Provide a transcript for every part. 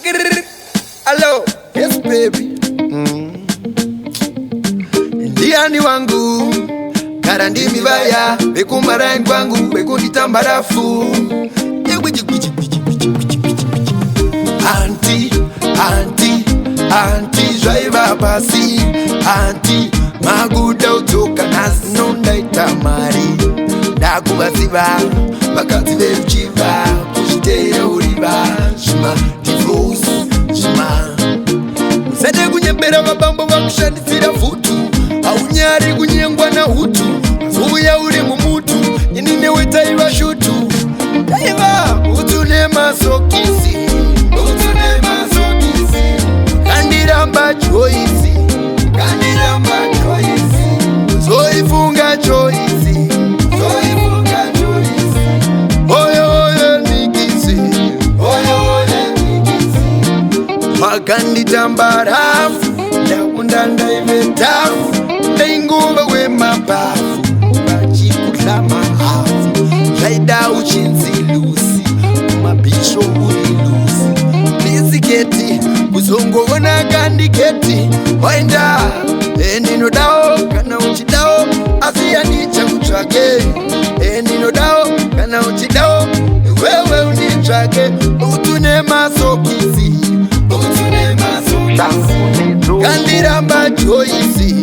Hello, yes baby. Ndiani wangu karandi mibaya bekumara kwangu bekunditambarafu anti driver pasi anti maguda utoka nasinonda itamari ndakubaziba bakati beruchiba kushitera uriba shima divorce shima sade kunyembera mabambo bakushandisira futu aunyari kunyengwa na hutu zuya uri mumutu inine wetaiva shutu taiva utune masokisi kandiramba choisi zoifunga choisi oyo nikisi makanditambarafu ndakunda ndaivetafu ndainguva wemapafu vachikuhlama hafu zvaida uchinzilusi mabhisho urilusi bisiketi kuzongoona kandiketi waenda endinodawo kana uchidawo asiyani chakutsvake endinodawo kana uchidawo wewe unditsvake utune masokisi kandiramba choisi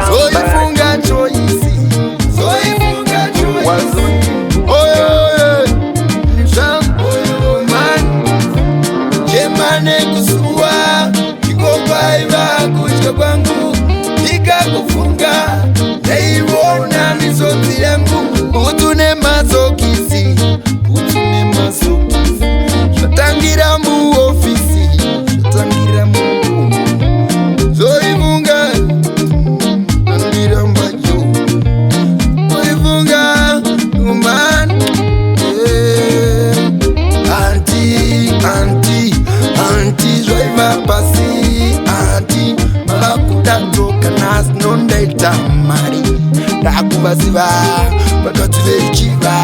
zoifunga choisi jemane kusuwa ikobaiva kutya kwangu ikakufunga ndaivona misodzi yangu utune masokisi zvatangira muofisi zvatangira zoifunga andirambajo zoifunga man anti driver pasi anti malakudatoka nasinondaita mari ndakuvaziva vakati vechiva